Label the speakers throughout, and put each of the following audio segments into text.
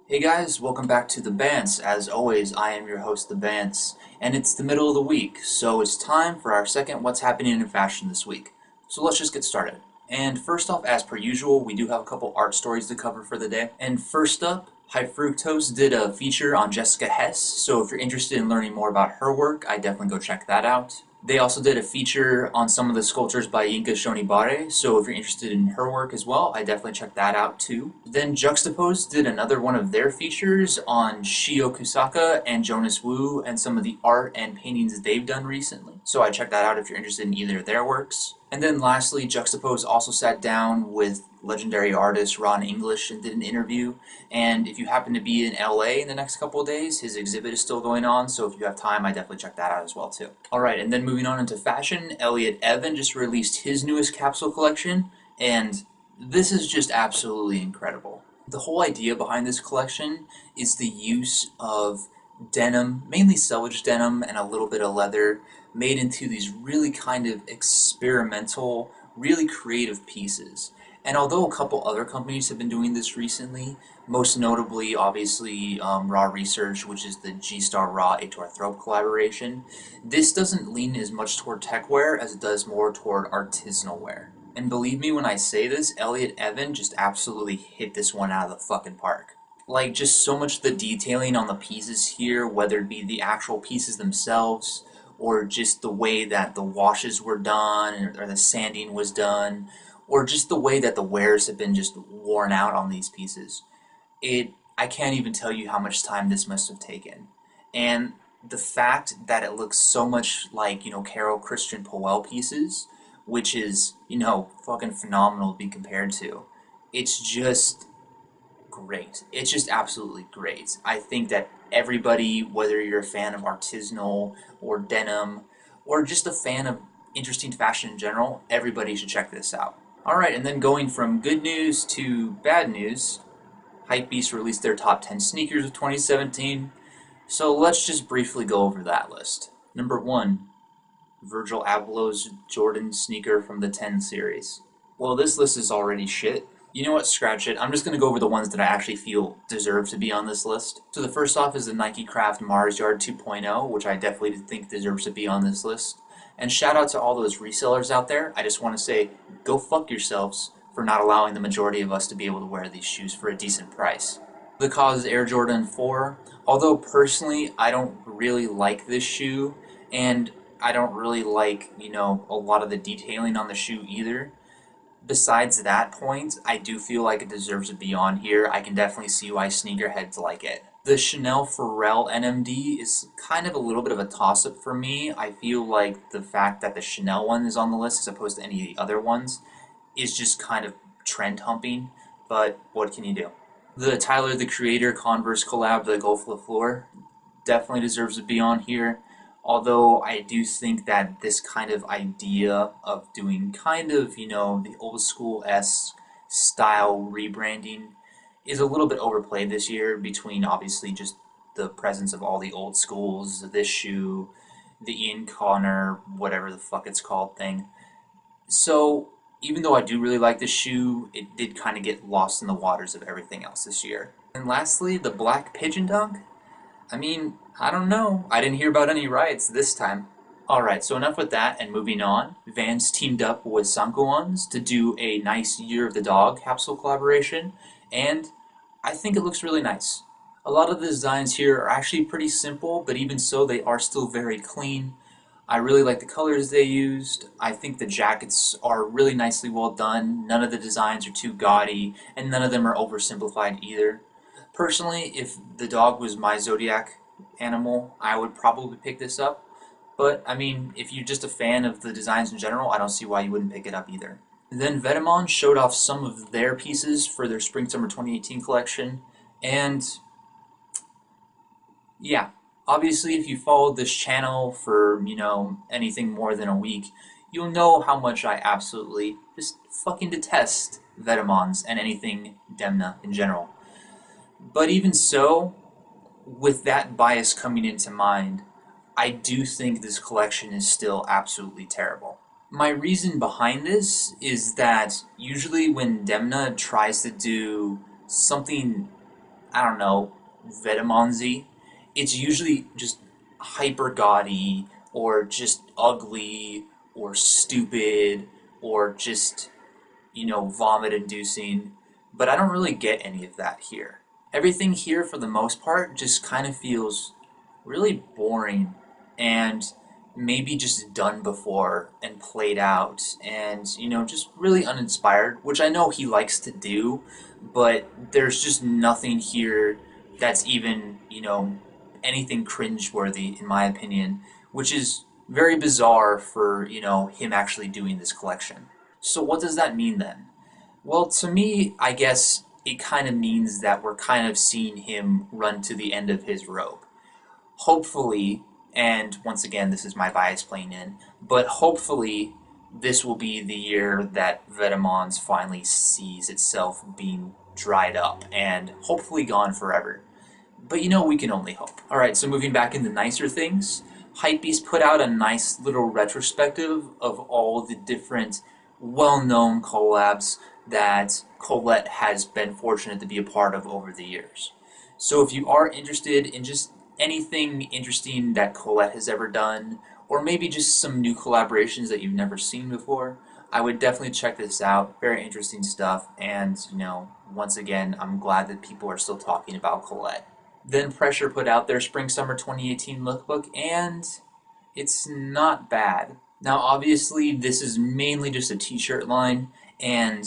Speaker 1: Hey guys, welcome back to The Bants. As always, I am your host, The Bants, and it's the middle of the week, so it's time for our second What's Happening in Fashion this week. So let's just get started. And first off, as per usual, we do have a couple art stories to cover for the day. And first up, High Fructose did a feature on Jessica Hess, so if you're interested in learning more about her work, I definitely go check that out. They also did a feature on some of the sculptures by Yinka Shonibare, so if you're interested in her work as well, I definitely check that out too. Then Juxtapose did another one of their features on Shio Kusaka and Jonas and some of the art and paintings they've done recently. So I check that out if you're interested in either of their works. And then lastly, Juxtapose also sat down with legendary artist Ron English and did an interview. And if you happen to be in LA in the next couple of days, his exhibit is still going on, so if you have time, I definitely check that out as well too. Alright, and then moving on into fashion, Elliot Evan just released his newest capsule collection, and this is just absolutely incredible. The whole idea behind this collection is the use of denim, mainly selvage denim and a little bit of leather, made into these really kind of experimental, really creative pieces. And although a couple other companies have been doing this recently, most notably, obviously, Raw Research, which is the G-Star Raw Ator Thrope collaboration, this doesn't lean as much toward tech wear as it does more toward artisanal wear. And believe me when I say this, Elliot Evan just absolutely hit this one out of the fucking park. Like, just so much of the detailing on the pieces here, whether it be the actual pieces themselves, or just the way that the washes were done, or the sanding was done, or just the way that the wears have been just worn out on these pieces. I can't even tell you how much time this must have taken. And the fact that it looks so much like, Carol Christian Powell pieces, which is, fucking phenomenal to be compared to. It's just great. It's just absolutely great. I think that everybody, whether you're a fan of artisanal or denim, or just a fan of interesting fashion in general, everybody should check this out. Alright, and then going from good news to bad news, Hypebeast released their top 10 sneakers of 2017, so let's just briefly go over that list. Number 1, Virgil Abloh's Jordan sneaker from the 10 series. Well, this list is already shit. You know what, scratch it. I'm just going to go over the ones that I actually feel deserve to be on this list. So the first off is the Nike Craft Mars Yard 2.0, which I definitely think deserves to be on this list. And shout out to all those resellers out there. I just want to say, go fuck yourselves for not allowing the majority of us to be able to wear these shoes for a decent price. The cause is Air Jordan 4. Although personally, I don't really like this shoe, and I don't really like, a lot of the detailing on the shoe either. Besides that point, I do feel like it deserves to be on here. I can definitely see why sneakerheads like it. The Chanel Pharrell NMD is kind of a little bit of a toss-up for me. I feel like the fact that the Chanel one is on the list as opposed to any of the other ones is just kind of trend humping, but what can you do? The Tyler the Creator Converse collab, the Golf LaFleur, definitely deserves to be on here. Although I do think that this kind of idea of doing kind of, the old school-esque style rebranding is a little bit overplayed this year between obviously just the presence of all the old schools, this shoe, the Ian Connor, whatever the fuck it's called thing. So even though I do really like this shoe, it did kind of get lost in the waters of everything else this year. And lastly, the Black Pigeon Dunk. I mean, I don't know. I didn't hear about any riots this time. Alright, so enough with that, and moving on. Vans teamed up with Sankuanz to do a nice Year of the Dog capsule collaboration, and I think it looks really nice. A lot of the designs here are actually pretty simple, but even so, they are still very clean. I really like the colors they used. I think the jackets are really nicely well done. None of the designs are too gaudy, and none of them are oversimplified either. Personally, if the dog was my zodiac animal, I would probably pick this up. But, I mean, if you're just a fan of the designs in general, I don't see why you wouldn't pick it up either. Then Vetements showed off some of their pieces for their Spring-Summer 2018 collection, and yeah, obviously if you followed this channel for, anything more than a week, you'll know how much I absolutely just fucking detest Vetements and anything Demna in general. But even so, with that bias coming into mind, I do think this collection is still absolutely terrible. My reason behind this is that usually when Demna tries to do something I don't know, Vetements-y. It's usually just hyper gaudy or just ugly or stupid or just, vomit inducing. But I don't really get any of that here. Everything here, for the most part, just kind of feels really boring and maybe just done before and played out and, just really uninspired, which I know he likes to do, but there's just nothing here that's even, anything cringeworthy, in my opinion, which is very bizarre for, him actually doing this collection. So what does that mean then? Well, to me, I guess it kind of means that we're kind of seeing him run to the end of his rope. Hopefully, and once again, this is my bias playing in, but hopefully this will be the year that Vetements finally sees itself being dried up and hopefully gone forever. But we can only hope. Alright, so moving back into nicer things, Hypebeast put out a nice little retrospective of all the different well-known collabs that Colette has been fortunate to be a part of over the years. So if you are interested in just anything interesting that Colette has ever done, or maybe just some new collaborations that you've never seen before, I would definitely check this out. Very interesting stuff, and once again, I'm glad that people are still talking about Colette. Then Pressure put out their Spring-Summer 2018 lookbook, and it's not bad. Now, obviously, this is mainly just a t-shirt line, and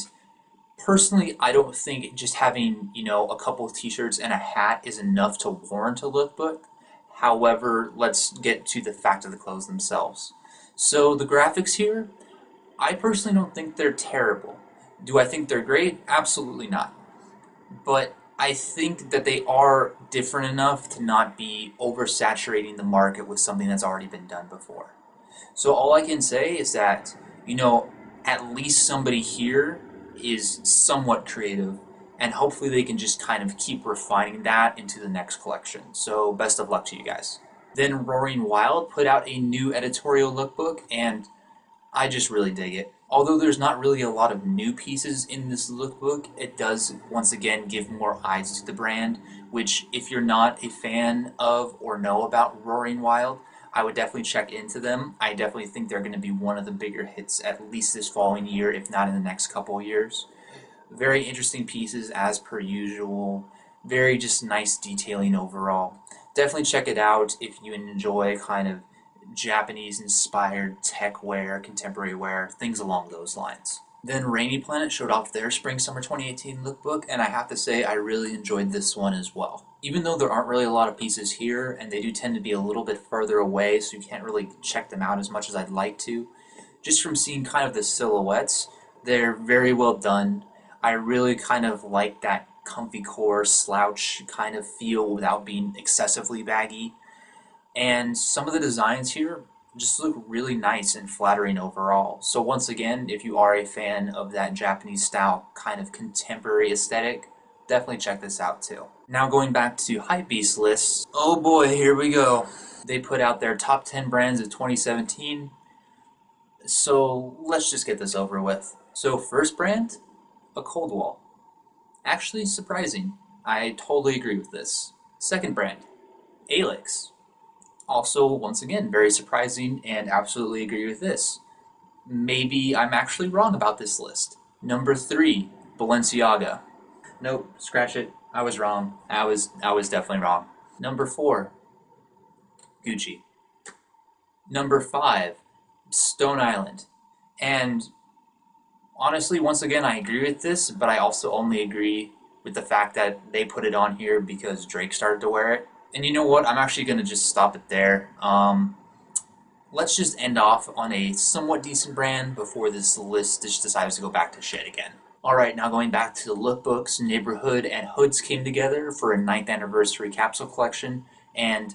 Speaker 1: personally, I don't think just having, a couple of t-shirts and a hat is enough to warrant a lookbook. However, let's get to the fact of the clothes themselves. So the graphics here, I personally don't think they're terrible. Do I think they're great? Absolutely not. But I think that they are different enough to not be oversaturating the market with something that's already been done before. So all I can say is that, at least somebody here is somewhat creative, and hopefully they can just kind of keep refining that into the next collection. So best of luck to you guys. Then Roaring Wild put out a new editorial lookbook, and I just really dig it. Although there's not really a lot of new pieces in this lookbook, it does once again give more eyes to the brand, which if you're not a fan of or know about Roaring Wild, I would definitely check into them. I definitely think they're going to be one of the bigger hits at least this following year, if not in the next couple of years. Very interesting pieces as per usual. Very just nice detailing overall. Definitely check it out if you enjoy kind of Japanese-inspired tech wear, contemporary wear, things along those lines. Then Rainy Planet showed off their Spring-Summer 2018 lookbook, and I have to say I really enjoyed this one as well. Even though there aren't really a lot of pieces here, and they do tend to be a little bit further away, so you can't really check them out as much as I'd like to, just from seeing kind of the silhouettes, they're very well done. I really kind of like that comfy core slouch kind of feel without being excessively baggy. And some of the designs here just look really nice and flattering overall. So once again, if you are a fan of that Japanese style kind of contemporary aesthetic, definitely check this out too. Now going back to Hypebeast lists, oh boy, here we go. They put out their top 10 brands of 2017. So let's just get this over with. So first brand, a cold wall. Actually surprising. I totally agree with this. Second brand, Alix. Also, once again, very surprising and absolutely agree with this. Maybe I'm actually wrong about this list. Number 3, Balenciaga. Nope, scratch it. I was wrong. I was definitely wrong. Number 4, Gucci. Number 5, Stone Island. And honestly, once again, I agree with this, but I also only agree with the fact that they put it on here because Drake started to wear it. And you know what? I'm actually going to just stop it there. Let's just end off on a somewhat decent brand before this list just decides to go back to shit again. Alright, now going back to the lookbooks, Neighborhood and Hoods came together for a 9th anniversary capsule collection, and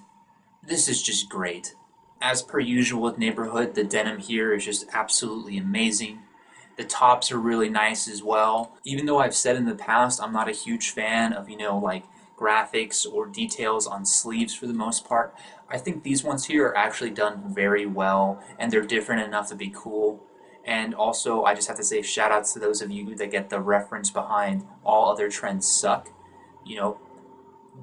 Speaker 1: this is just great. As per usual with Neighborhood, the denim here is just absolutely amazing. The tops are really nice as well. Even though I've said in the past I'm not a huge fan of, like graphics or details on sleeves for the most part, I think these ones here are actually done very well, and they're different enough to be cool. And also, I just have to say shout outs to those of you that get the reference behind All Other Trends Suck.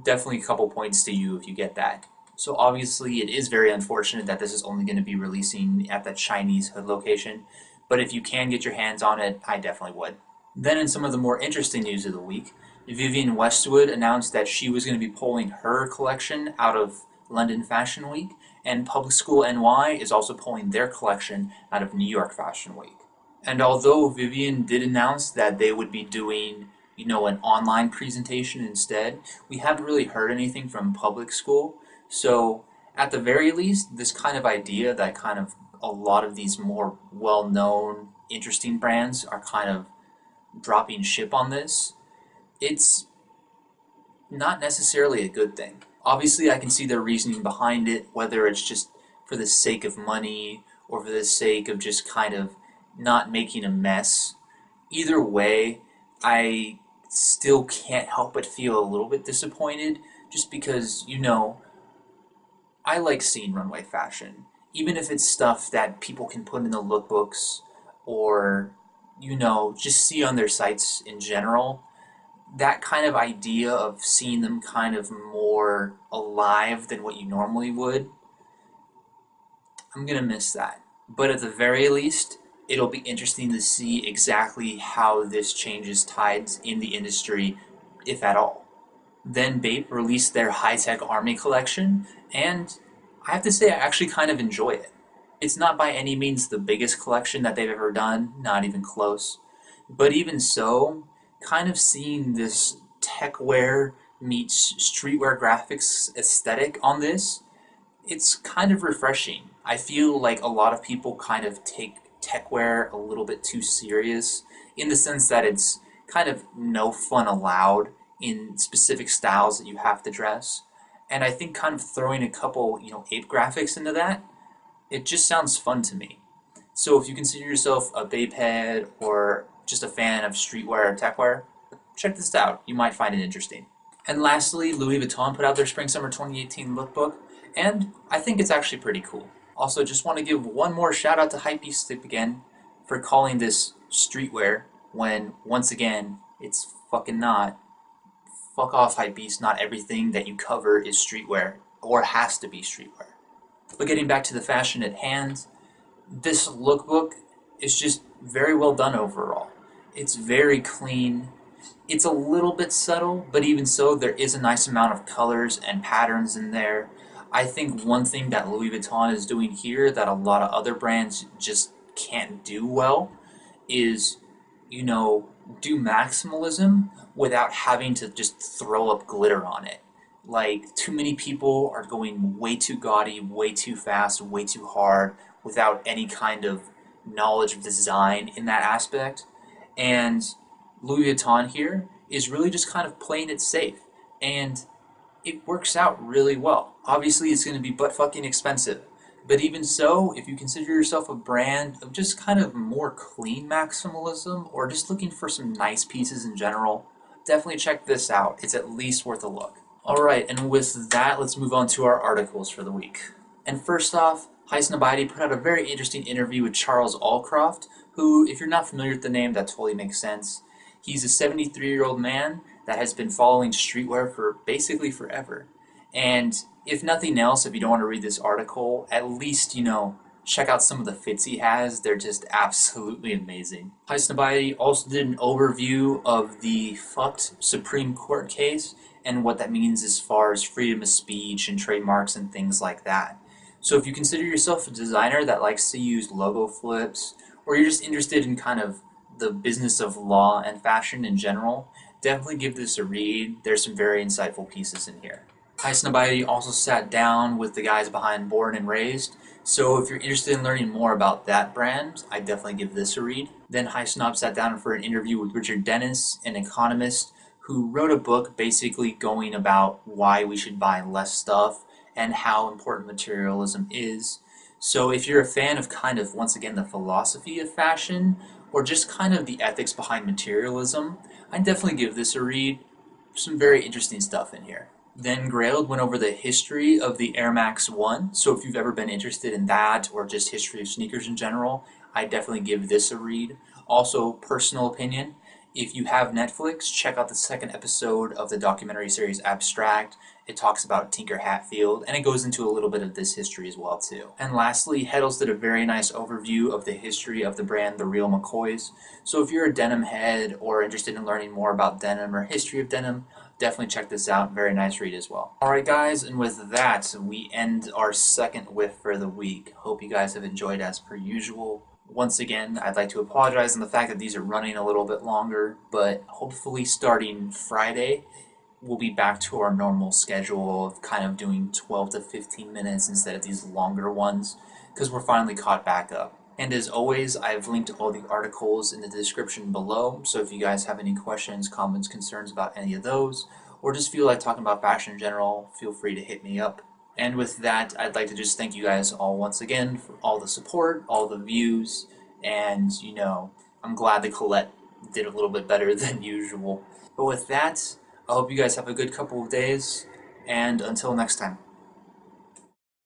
Speaker 1: definitely a couple points to you if you get that. So obviously it is very unfortunate that this is only going to be releasing at the Chinese hood location, but if you can get your hands on it, I definitely would. Then in some of the more interesting news of the week, Vivienne Westwood announced that she was going to be pulling her collection out of London Fashion Week, and Public School NY is also pulling their collection out of New York Fashion Week. And although Vivienne did announce that they would be doing, an online presentation instead, we haven't really heard anything from Public School. So at the very least, this kind of idea that kind of a lot of these more well-known, interesting brands are kind of dropping ship on this, it's not necessarily a good thing. Obviously, I can see their reasoning behind it, whether it's just for the sake of money or for the sake of just kind of not making a mess. Either way, I still can't help but feel a little bit disappointed just because, I like seeing runway fashion. Even if it's stuff that people can put in the lookbooks or, just see on their sites in general, that kind of idea of seeing them kind of more alive than what you normally would, I'm going to miss that. But at the very least, it'll be interesting to see exactly how this changes tides in the industry, if at all. Then Bape released their high-tech army collection, and I have to say I actually kind of enjoy it. It's not by any means the biggest collection that they've ever done, not even close. But even so, kind of seeing this techwear meets streetwear graphics aesthetic on this, it's kind of refreshing. I feel like a lot of people kind of take techwear a little bit too serious in the sense that it's kind of no fun allowed in specific styles that you have to dress. And I think kind of throwing a couple, ape graphics into that, it just sounds fun to me. So if you consider yourself a Bape head or just a fan of streetwear or techwear, check this out. You might find it interesting. And lastly, Louis Vuitton put out their Spring-Summer 2018 lookbook, and I think it's actually pretty cool. Also, just want to give one more shout out to Hypebeast again for calling this streetwear when, once again, it's fucking not. Fuck off, Hypebeast. Not everything that you cover is streetwear, or has to be streetwear. But getting back to the fashion at hand, this lookbook is just very well done overall. It's very clean. It's a little bit subtle, but even so, there is a nice amount of colors and patterns in there. I think one thing that Louis Vuitton is doing here that a lot of other brands just can't do well is, do maximalism without having to just throw up glitter on it. Like, too many people are going way too gaudy, way too fast, way too hard, without any kind of knowledge of design in that aspect. And Louis Vuitton here is really just kind of playing it safe. And it works out really well. Obviously, it's going to be butt fucking expensive. But even so, if you consider yourself a brand of just kind of more clean maximalism, or just looking for some nice pieces in general, definitely check this out. It's at least worth a look. Alright, and with that, let's move on to our articles for the week. And first off, Hess put out a very interesting interview with Charles Allcroft, who, if you're not familiar with the name, that totally makes sense. He's a 73-year-old man that has been following streetwear for basically forever. And if nothing else, if you don't want to read this article, at least, check out some of the fits he has. They're just absolutely amazing. Hess also did an overview of the Fuct Supreme Court case and what that means as far as freedom of speech and trademarks and things like that. So if you consider yourself a designer that likes to use logo flips, or you're just interested in kind of the business of law and fashion in general, definitely give this a read. There's some very insightful pieces in here. Hess also sat down with the guys behind Born and Raised, so if you're interested in learning more about that brand, I definitely give this a read. Then Hess sat down for an interview with Richard Dennis, an economist who wrote a book basically going about why we should buy less stuff and how important materialism is. So if you're a fan of kind of, once again, the philosophy of fashion, or just kind of the ethics behind materialism, I'd definitely give this a read. Some very interesting stuff in here. Then Grailed went over the history of the Air Max 1, so if you've ever been interested in that, or just history of sneakers in general, I'd definitely give this a read. Also, personal opinion, If you have Netflix, check out the second episode of the documentary series Abstract. It talks about Tinker Hatfield, and it goes into a little bit of this history as well too. And lastly, Heddles did a very nice overview of the history of the brand, the Real McCoys. So if you're a denim head or interested in learning more about denim or history of denim, definitely check this out. Very nice read as well. Alright guys, and with that, we end our second whiff for the week. Hope you guys have enjoyed as per usual. Once again, I'd like to apologize on the fact that these are running a little bit longer, but hopefully starting Friday, we'll be back to our normal schedule of kind of doing 12 to 15 minutes instead of these longer ones, because we're finally caught back up. And as always, I've linked all the articles in the description below, so if you guys have any questions, comments, concerns about any of those, or just feel like talking about fashion in general, feel free to hit me up. And with that, I'd like to just thank you guys all once again for all the support, all the views, and, you know, I'm glad that Colette did a little bit better than usual. But with that, I hope you guys have a good couple of days, and until next time.